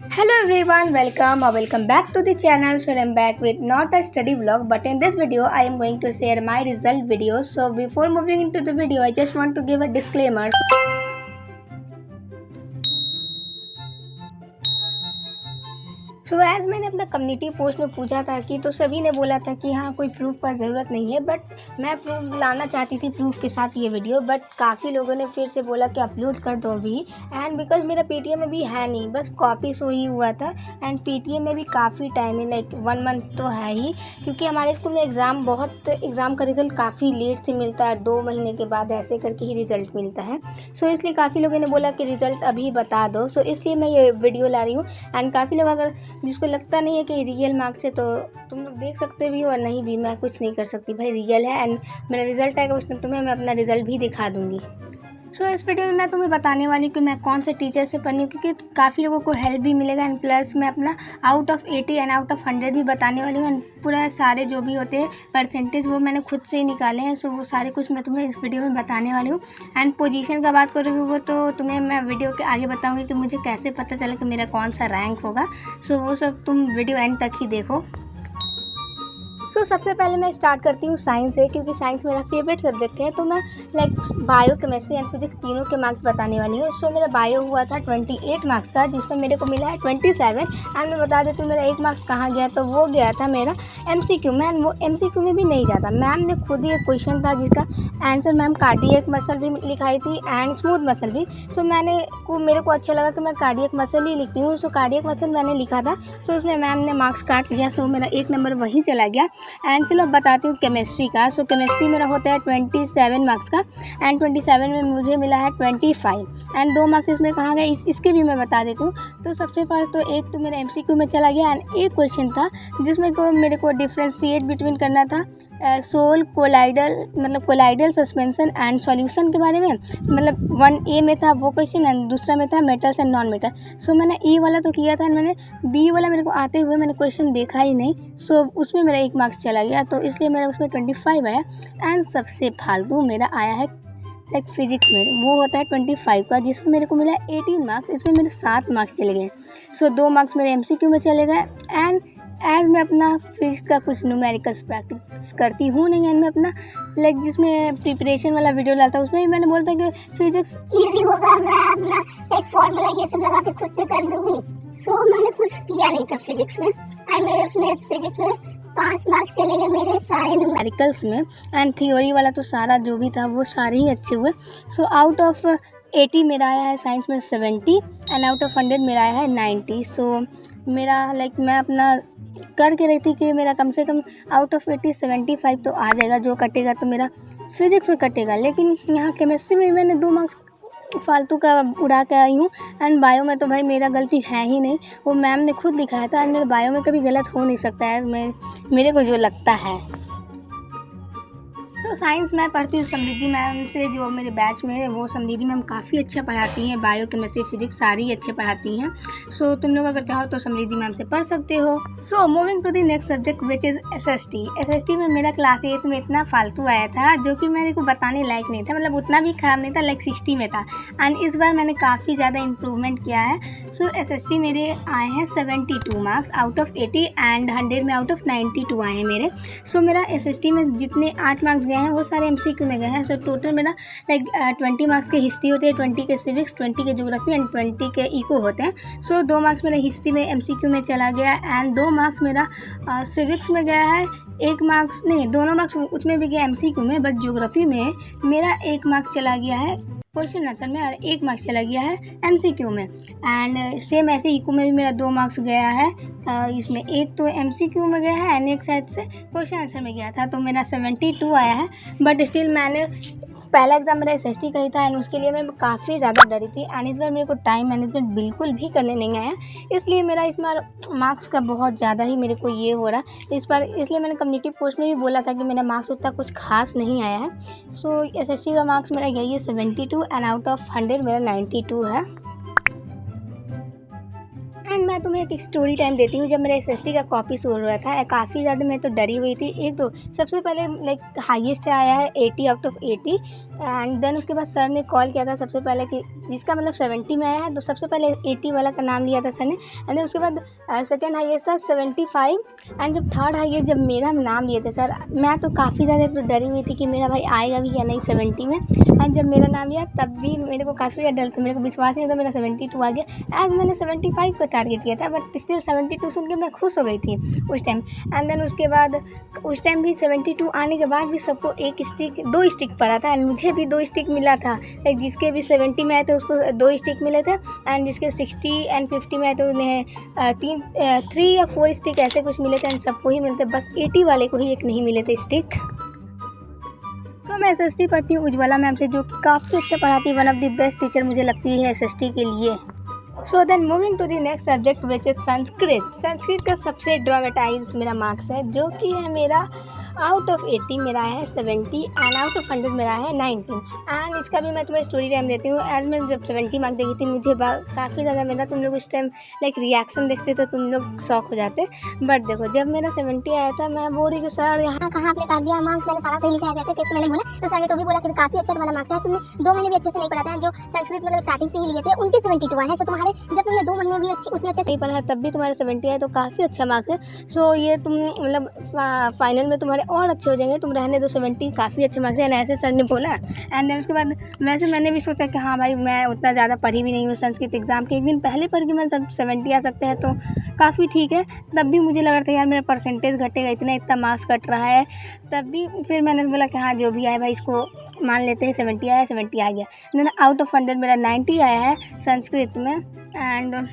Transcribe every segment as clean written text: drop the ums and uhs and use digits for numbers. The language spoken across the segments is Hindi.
Hello everyone, welcome or welcome back to the channel. So I'm back with not a study vlog, but in this video I am going to share my result videos. So before moving into the video, I just want to give a disclaimer. As मैंने अपना कम्युनिटी पोस्ट में पूछा था कि तो सभी ने बोला था कि हाँ कोई प्रूफ का ज़रूरत नहीं है, बट मैं प्रूफ लाना चाहती थी प्रूफ के साथ ये वीडियो, बट काफ़ी लोगों ने फिर से बोला कि अपलोड कर दो अभी। एंड बिकॉज मेरा पेटीएम में भी है नहीं, बस कॉपी सो ही हुआ था। एंड पेटीएम में भी काफ़ी टाइम है, लाइक 1 मंथ तो है ही, क्योंकि हमारे स्कूल में एग्ज़ाम का रिज़ल्ट काफ़ी लेट से मिलता है, 2 महीने के बाद ऐसे करके ही रिज़ल्ट मिलता है। सो इसलिए काफ़ी लोगों ने बोला कि रिज़ल्ट अभी बता दो। सो इसलिए मैं ये वीडियो ला रही हूँ। एंड काफ़ी लोग अगर जिसको लगता नहीं है कि रियल मार्क्स है, तो तुम लोग देख सकते भी हो और नहीं भी, मैं कुछ नहीं कर सकती भाई, रियल है। एंड मेरा रिजल्ट आएगा उस टाइम तुम्हें मैं अपना रिजल्ट भी दिखा दूंगी। इस वीडियो में मैं तुम्हें बताने वाली हूँ कि मैं कौन से टीचर से पढ़ी हूँ, क्योंकि काफ़ी लोगों को हेल्प भी मिलेगा। एंड प्लस मैं अपना out of 80 and out of 100 भी बताने वाली हूँ। एंड पूरा सारे जो भी होते हैं परसेंटेज वो मैंने खुद से ही निकाले हैं। वो सारे कुछ मैं तुम्हें इस वीडियो में बताने वाली हूँ। एंड पोजीशन का बात करोगे वो तो तुम्हें मैं वीडियो के आगे बताऊँगी कि मुझे कैसे पता चला कि मेरा कौन सा रैंक होगा। वो सब तुम वीडियो एंड तक ही देखो। सबसे पहले मैं स्टार्ट करती हूँ साइंस से, क्योंकि साइंस मेरा फेवरेट सब्जेक्ट है। तो मैं like bio, chemistry and physics तीनों के मार्क्स बताने वाली हूँ। मेरा बायो हुआ था 28 मार्क्स का, जिसमें मेरे को मिला है 27। एंड मैं बता देती हूँ मेरा 1 मार्क्स कहाँ गया, तो वो गया था मेरा MCQ में। एंड वो MCQ में भी नहीं जाता, मैम ने खुद ही एक क्वेश्चन था जिसका आंसर मैम कार्डियक मसल भी लिखाई थी एंड स्मूथ मसल भी। मेरे को अच्छा लगा कि मैं कार्डियक मसल ही लिखती हूँ। कार्डियक मसल मैंने लिखा था। उसमें मैम ने मार्क्स काट लिया। मेरा 1 नंबर वहीं चला गया। एंड चलो बताती हूँ केमिस्ट्री का। केमिस्ट्री मेरा होता है 27 मार्क्स का, एंड 27 में मुझे मिला है 25। एंड 2 मार्क्स इसमें कहाँ गए इसके भी मैं बता देती हूँ। सबसे फर्स्ट तो एक तो मेरा MCQ में चला गया। एंड एक क्वेश्चन था जिसमें मेरे को डिफ्रेंशिएट बिटवीन करना था sol colloidal suspension and solution के बारे में। 1A में था वो क्वेश्चन एंड दूसरा में था मेटल्स एंड नॉन मेटल। मैंने E वाला तो किया था, मैंने B वाला मेरे को आते हुए मैंने क्वेश्चन देखा ही नहीं। उसमें मेरा 1 मार्क्स चला गया, तो इसलिए मेरा उसमें 25 आया। एंड सबसे फालतू मेरा आया है लाइक फिजिक्स में, वो होता है 25 का, जिसमें मेरे को मिला 18 मार्क्स। इसमें मेरे 7 मार्क्स चले गए। 2 मार्क्स मेरे MCQ में चले गए। एंड एज मैं अपना फिजिक्स का कुछ न्यूमेरिकल्स प्रैक्टिस करती हूँ नहीं, एंड मैं अपना लाइक जिसमें प्रिपरेशन वाला वीडियो लाता हूँ उसमें भी मैंने बोलता कि फिजिक्स इजी होगा, मैं अपना एक फॉर्मूला ये सब लगा के खुद से कर लूँगी। मैंने कुछ किया नहीं था फिजिक्स में। मेरे उसमें फिजिक्स में 5 मार्क्स चले गए मेरे सारे न्यूमेरिकल्स में। एंड थ्योरी वाला तो सारा जो भी था वो सारे ही अच्छे हुए। आउट ऑफ 80 मेरा आया है साइंस में 70 एंड आउट ऑफ 100 मेरा आया है 90। मेरा लाइक मैं अपना करके रही थी कि मेरा कम से कम आउट ऑफ 80 75 तो आ जाएगा, जो कटेगा तो मेरा फिजिक्स में कटेगा। लेकिन यहाँ केमिस्ट्री में मैंने 2 मार्क्स फालतू का उड़ा के आई हूँ। एंड बायो में तो भाई मेरा गलती है ही नहीं, वो मैम ने खुद लिखाया था। एंड मेरे बायो में कभी गलत हो नहीं सकता है, मेरे को जो लगता है। साइंस मैं पढ़ती हूँ समृद्धि मैम से, जो मेरे बैच में है। वो समृद्धि मैम काफ़ी अच्छा पढ़ाती हैं, बायो केमिस्ट्री फिजिक्स सारी अच्छे पढ़ाती हैं। तुम लोग अगर चाहो तो समृद्धि मैम से पढ़ सकते हो। Moving to the next subject which is SST में मेरा क्लास 8 में इतना फालतू आया था जो कि मेरे को बताने लायक नहीं था, उतना भी ख़राब नहीं था, लाइक 60 में था। एंड इस बार मैंने काफ़ी ज़्यादा इम्प्रूवमेंट किया है। SST मेरे आए हैं 72 मार्क्स आउट ऑफ 80 एंड 100 में आउट ऑफ 92 आए हैं मेरे। मेरा SST में जितने 8 मार्क्स गए हैं वो सारे MCQ में गए हैं। टोटल मेरा लाइक 20 मार्क्स के हिस्ट्री होते हैं, 20 के सिविक्स, 20 के ज्योग्राफी एंड 20 के इको होते हैं। 2 मार्क्स मेरा हिस्ट्री में MCQ में चला गया एंड 2 मार्क्स मेरा सिविक्स में गया है। 1 मार्क्स नहीं, दोनों मार्क्स उसमें भी गया MCQ में, बट ज्योग्राफी में मेरा 1 मार्क्स चला गया है क्वेश्चन आंसर में और 1 मार्क्स चला गया है MCQ में। एंड सेम ऐसे इको में भी मेरा 2 मार्क्स गया है। इसमें एक तो MCQ में गया है एंड एक साइड से क्वेश्चन आंसर में गया था, तो मेरा 72 आया है। बट स्टिल मैंने पहला एग्ज़ाम मेरा SST का ही था एंड उसके लिए मैं काफ़ी ज़्यादा डरी थी। एंड इस बार मेरे को टाइम मैनेजमेंट बिल्कुल भी करने नहीं आया, इसलिए मेरा इस बार मार्क्स का बहुत ज़्यादा ही मेरे को ये हो रहा इस बार। इसलिए मैंने कम्युनिटी पोस्ट में भी बोला था कि मेरा मार्क्स उतना कुछ खास नहीं आया है। SST का मार्क्स मेरा यही है 72 एंड आउट ऑफ 100 मेरा 92 है। एंड मैं तुम्हें एक स्टोरी टाइम देती हूँ। जब मेरा एसएसटी का कॉपी शुरू हुआ था, काफ़ी ज़्यादा मैं तो डरी हुई थी। एक तो सबसे पहले लाइक हाईएस्ट आया है 80 आउट ऑफ 80 एंड देन उसके बाद सर ने कॉल किया था सबसे पहले कि जिसका मतलब 70 में आया है, तो सबसे पहले 80 वाला का नाम लिया था सर ने एंड देन उसके बाद सेकेंड हाईएस्ट था 75 एंड जब थर्ड हाईएस्ट जब मेरा नाम लिए थे सर, मैं तो काफ़ी ज़्यादा तो डरी हुई थी कि मेरा भाई आएगा भी या नहीं 70 में। एंड जब मेरा नाम लिया तब भी मेरे को काफ़ी ज़्यादा डर था, मेरे को विश्वास नहीं था मेरा 72 आ गया एज मैंने 75 का टारगेट किया था, बट स्टिल 72 सुन के मैं खुश हो गई थी उस टाइम। एंड देन उसके बाद उस टाइम भी 72 आने के बाद भी सबको दो स्टिक पड़ा था एंड मुझे भी 2 स्टिक मिला था। लाइक जिसके भी 70 में आए थे उसको 2 स्टिक मिले थे एंड जिसके 60 एंड 50 में आए थे उन्हें 3 या 4 स्टिक ऐसे कुछ मिले थे एंड सबको ही मिलते, बस 80 वाले को ही एक नहीं मिले थे स्टिक। तो मैं एसएसटी पढ़ती हूँ उज्ज्वला मैम से, जो कि काफ़ी अच्छा पढ़ाती है, one of the best teacher मुझे लगती है एसएसटी के लिए। So then moving to the next subject which is Sanskrit. Sanskrit का सबसे ड्रामेटाइज मेरा मार्क्स है, जो कि है मेरा आउट ऑफ 80 मेरा है 70 एंड आउट ऑफ 100 मेरा है 19 एंड इसका भी मैं तुम्हें स्टोरी टाइम देती हूँ। एज मैं जब 70 मार्क्स देखी थी मुझे काफ़ी ज़्यादा मिला। तुम लोग उस टाइम लाइक रिएक्शन देखते तो तुम लोग शॉक हो जाते, बट देखो जब मेरा 70 आया था मैं बोल रही कि सर यहाँ कहाँ आपने काट दिया मार्क्स, मैंने सारा सही लिखा है जैसे टेस्ट मैंने बोला, तो सर ने तो भी बोला कि काफी अच्छा तुम्हारा मार्क्स है, तुमने 2 महीने भी अच्छे से नहीं पढ़ा था, जो संस्कृत मतलब स्टार्टिंग से ही लिए थे उनके 72 आए हैं, सो तुम्हारे जब तुमने 2 महीने भी उतने अच्छे नहीं पढ़ा तब भी तुम्हारे 70 आए तो काफ़ी अच्छा मार्क्स है। सो ये तुम मतलब फाइनल में तुम्हारे और अच्छे हो जाएंगे, तुम रहने दो 70, काफ़ी अच्छे मार्क्स हैं ऐसे सर ने बोला। एंड देन उसके बाद वैसे मैंने भी सोचा कि हाँ भाई मैं उतना ज़्यादा पढ़ी भी नहीं हूँ, संस्कृत एग्ज़ाम के एक दिन पहले पढ़ के मैं सब 70 आ सकते हैं तो काफ़ी ठीक है। तब भी मुझे लग रहा था यार मेरा परसेंटेज घटेगा, इतना मार्क्स कट रहा है, तब भी फिर मैंने बोला कि हाँ जो भी आए भाई इसको मान लेते हैं, 70 आया 70 आ गया। देन आउट ऑफ 100 मेरा 90 आया है संस्कृत में एंड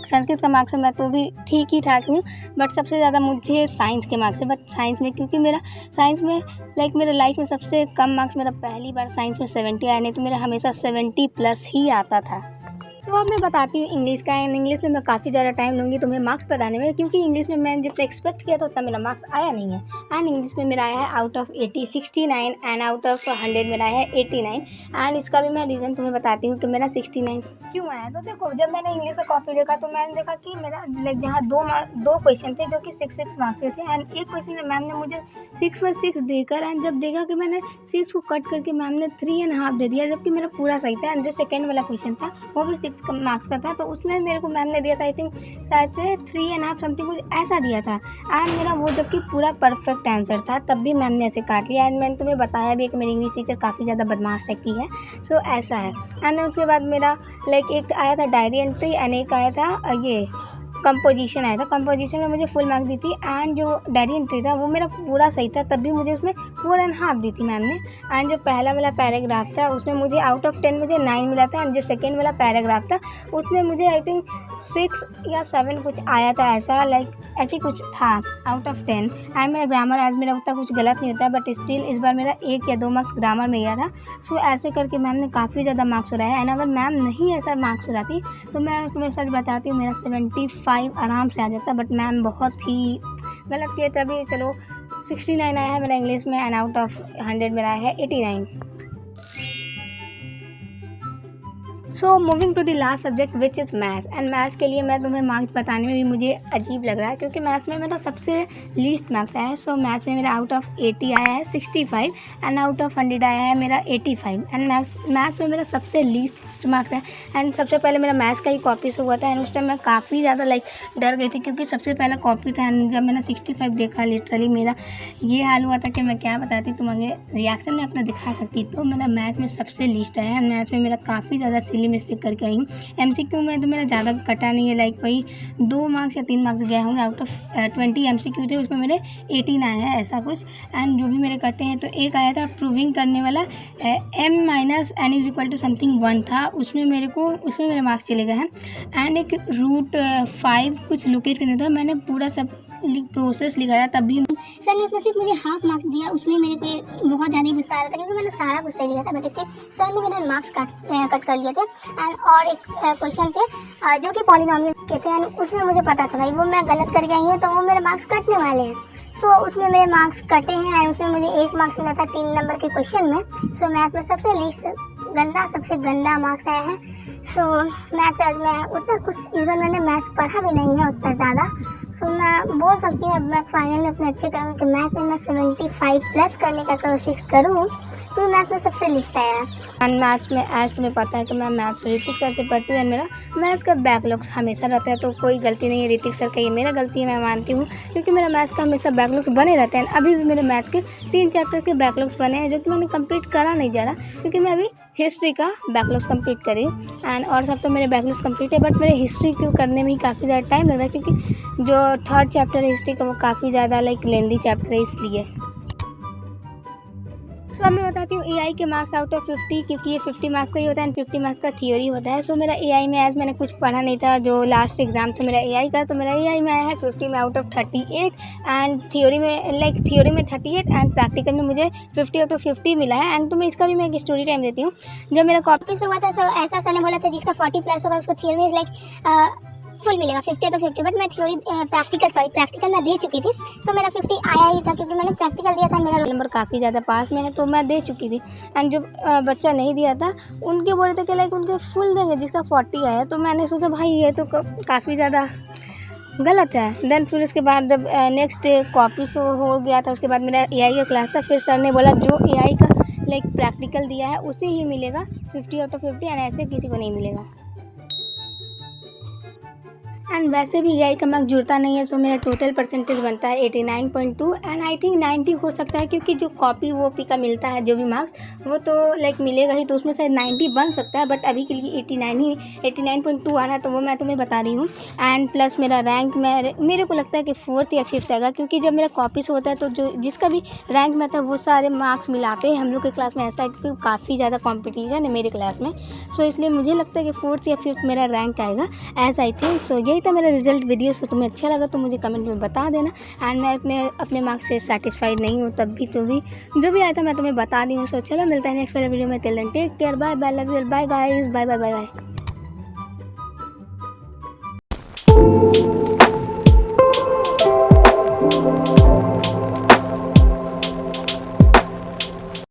संस्कृत का मार्क्स मैं तो भी ठीक ही ठाक हूँ, बट सबसे ज़्यादा मुझे साइंस के मार्क्स है। बट साइंस में क्योंकि मेरा साइंस में लाइक मेरे लाइफ में सबसे कम मार्क्स मेरा पहली बार साइंस में 70 आया, नहीं तो मेरा हमेशा 70+ ही आता था। तो अब मैं बताती हूँ इंग्लिश का। एंड इंग्लिश में मैं काफ़ी ज़्यादा टाइम लूँगी तुम्हें मार्क्स बताने में, क्योंकि इंग्लिश में मैंने जितना एक्सपेक्ट किया था उतना मेरा मार्क्स आया नहीं है। एंड इंग्लिश में मेरा आया है out of 80 69 and out of 100 मेरा है 89 एंड इसका भी मैं रीज़न तुम्हें बताती हूँ कि मेरा 69 क्यों आया। तो देखो जब मैंने इंग्लिश का कॉपी देखा तो मैंने देखा कि मेरा लाइक जहाँ दो क्वेश्चन थे जो कि 6 मार्क्स के थे एंड एक क्वेश्चन में मैम ने मुझे 6/6 देकर एंड जब देखा कि मैंने 6 को कट करके मैम ने 3.5 दे दिया, जबकि मेरा पूरा सही था। एंड जो सेकेंड वाला क्वेश्चन था वो भी 6 मार्क्स का था, तो उसमें मेरे को मैम ने दिया था आई थिंक शायद से 3.5 समथिंग कुछ ऐसा दिया था एंड मेरा वो जबकि पूरा परफेक्ट आंसर था, तब भी मैम ने ऐसे काट लिया। एंड मैंने तुम्हें बताया भी कि मेरी इंग्लिश टीचर काफ़ी ज़्यादा बदमाश टाइप की है। सो ऐसा है। एंड देन उसके बाद मेरा लाइक एक आया था डायरी एंट्री एंड एक आया था ये कंपोजिशन आया था। कंपोजिशन में मुझे फुल मार्क्स दी थी एंड जो डायरी एंट्री था वो मेरा पूरा सही था, तब भी मुझे उसमें 4.5 दी थी मैम ने। एंड जो पहला वाला पैराग्राफ था उसमें मुझे आउट ऑफ 10 मुझे 9 मिला था एंड जो सेकेंड वाला पैराग्राफ था उसमें मुझे आई थिंक 6 या 7 कुछ आया था, ऐसा लाइक ऐसे कुछ था आउट ऑफ 10। एंड मेरा ग्रामर आज मेरा उतना कुछ गलत नहीं होता है, बट स्टिल इस बार मेरा 1 या 2 मार्क्स ग्रामर में गया था। सो ऐसे करके मैम ने काफ़ी ज़्यादा मार्क्स उड़ाया एंड अगर मैम नहीं ऐसा मार्क्स उड़ाती तो मैं तुम्हें सच बताती हूँ मेरा 75 आराम से आ जाता, बट मैम बहुत ही गलत किया। तभी चलो 69 आया है मेरा इंग्लिश में एंड आउट ऑफ 100 मेरा है 89। So moving to the last subject which is maths. And maths के लिए मैं तुम्हें मार्क्स बताने में भी मुझे अजीब लग रहा है, क्योंकि मैथ्स में मेरा सबसे लीस्ट मार्क्स आया है। सो मैथ्स में मेरा आउट ऑफ 80 आया है 65 एंड आउट ऑफ 100 आया है मेरा 85 एंड मैथ्स में मेरा सबसे लीस्ट मार्क्स है। एंड सबसे पहले मेरा मैथ्स का ही कॉपी से हुआ था एंड उस टाइम मैं काफ़ी ज़्यादा लाइक डर गई थी, क्योंकि सबसे पहला कॉपी था एंड जब मैंने 65 देखा लिटरली मेरा ये हाल हुआ था कि मैं क्या बताती, तुम आगे रिएक्शन में अपना दिखा सकती। तो मेरा मैथ्स में सबसे लीस्ट आया है। मैथ्स में मेरा काफ़ी ज़्यादा सिली मिस्टेक करके आई हूँ। MCQ में तो मेरा ज़्यादा कटा नहीं है, लाइक वही 2 मार्क्स या 3 मार्क्स गए होंगे। आउट ऑफ 20 MCQ थे उसमें मेरे 18 आए हैं ऐसा कुछ। एंड जो भी मेरे कटे हैं तो एक आया था प्रूविंग करने वाला m - n = समथिंग 1 था, उसमें मेरे मार्क्स चले गए हैं। एंड एक रूट 5 कुछ लोकेट करना था, मैंने पूरा सब प्रोसेस लिखा था तब भी सर ने उसमें सिर्फ मुझे हाफ मार्क्स दिया। उसमें मेरे पे बहुत ज़्यादा गुस्सा आ रहा था क्योंकि मैंने सारा कुछ सही लिखा था, बट इसके सर ने मेरे मार्क्स कट कर लिए थे। एंड और एक क्वेश्चन थे जो कि पॉलिनॉमियल के थे एंड उसमें मुझे पता था भाई वो मैं गलत करके आई हूँ तो वो मेरे मार्क्स कटने वाले हैं। सो उसमें मेरे मार्क्स कटे हैं एंड उसमें मुझे 1 मार्क्स मिला था 3 नंबर के क्वेश्चन में। सो मैथ में सबसे गंदा, सबसे गंदा मार्क्स आया है। सो मैथ्स आज मैं उतना कुछ, इस बार मैंने मैथ्स पढ़ा भी नहीं है उतना ज़्यादा। सो मैं बोल सकती हूँ अब मैं फाइनल में अपने अच्छे करूँगी कि मैथ्स में मैं 75 प्लस करने का कोशिश करूँ, तो मैथ्स में सबसे लिस्ट आया है। एंड मैथ्स में आज तुम्हें पता है कि मैं मैथ्स ऋतिक सर से पढ़ती हूँ एंड मेरा मैथ्स का बैकलॉग्स हमेशा रहता है, तो कोई गलती नहीं है ऋतिक सर का, ये मेरा गलती है, मैं मानती हूँ, क्योंकि मेरा मैथ्स का हमेशा बैकलॉग्स बने रहते हैं। अभी भी मेरे मैथ्स के 3 चैप्टर के बैकलॉग्स बने हैं जो कि मैंने कंप्लीट करा नहीं जा रहा, क्योंकि मैं अभी हिस्ट्री का बैकलॉग्स कंप्लीट करी एंड और सब तो मेरे बैकलॉग्स कंप्लीट है, बट मेरे हिस्ट्री को करने में ही काफ़ी ज़्यादा टाइम लग रहा है, क्योंकि जो 3rd चैप्टर है हिस्ट्री का वो काफ़ी ज़्यादा लेंदी चैप्टर है इसलिए। सो अब मैं बताती हूँ एआई के मार्क्स आउट ऑफ 50, क्योंकि ये 50 मार्क्स का ही होता है एंड 50 मार्क्स का थ्योरी होता है। सो मेरा एआई में आज मैंने कुछ पढ़ा नहीं था, जो लास्ट एग्जाम था मेरा एआई का, तो मेरा एआई में आया है 50 में आउट ऑफ 38 एंड थ्योरी में 38 एंड प्रैक्टिकल में मुझे 50 आउट ऑफ 50 मिला है। एंड तुम्हें इसका भी मैं एक स्टोरी टाइम देती हूँ। जब मेरा कॉपी से हुआ था, सो ऐसा सर ने बोला था जिसका 40 प्लस होगा उसको थ्योरी में फुल मिलेगा 50 तो 50, बट मैं थ्योरी प्रैक्टिकल मैं दे चुकी थी। सो मेरा 50 आया ही था क्योंकि मैंने प्रैक्टिकल दिया था, मेरा रोल नंबर काफ़ी ज़्यादा पास में है, तो मैं दे चुकी थी। एंड जो बच्चा नहीं दिया था उनके बोले थे कि उनके फुल देंगे जिसका 40 आया, तो मैंने सोचा भाई ये तो काफ़ी ज़्यादा गलत है। देन फिर उसके बाद जब नेक्स्ट डे कॉपी शो हो गया था, उसके बाद मेरा एआई का क्लास था, फिर सर ने बोला जो एआई का प्रैक्टिकल दिया है उसे ही मिलेगा 50 आउट ऑफ 50 एंड ऐसे किसी को नहीं मिलेगा। एंड वैसे भी एआई का मार्क्स जुड़ता नहीं है, सो मेरा टोटल परसेंटेज बनता है 89.2 एंड आई थिंक 90 हो सकता है, क्योंकि जो कॉपी वोपी का मिलता है जो भी मार्क्स वो तो मिलेगा ही, तो उसमें शायद 90 बन सकता है, बट अभी के लिए 89.2 आ रहा है, तो वो मैं तुम्हें बता रही हूँ। एंड प्लस मेरा रैंक मेरे को लगता है कि 4th या 5th आएगा, क्योंकि जब मेरा कॉपी से होता है तो जो जिसका भी रैंक में था वो सारे मार्क्स मिलाते हैं हम लोग के क्लास में, ऐसा है क्योंकि काफ़ी ज़्यादा कॉम्पिटिशन है मेरे क्लास में। सो इसलिए मुझे लगता है कि 4th या 5th मेरा रैंक आएगा एज आई थिंक। सो यही था मेरा रिजल्ट वीडियो। सो तुम्हें अच्छा लगा तो मुझे कमेंट में बता देना। एंड मैं अपने मार्क्स से सेटिस्फाइड नहीं हूँ, तब भी जो भी आया था मैं तुम्हें बता दी हूँ। सो चलो मिलता है नेक्स्ट वाले वीडियो में, till then take care, bye bye, love you, bye guys, bye bye bye bye.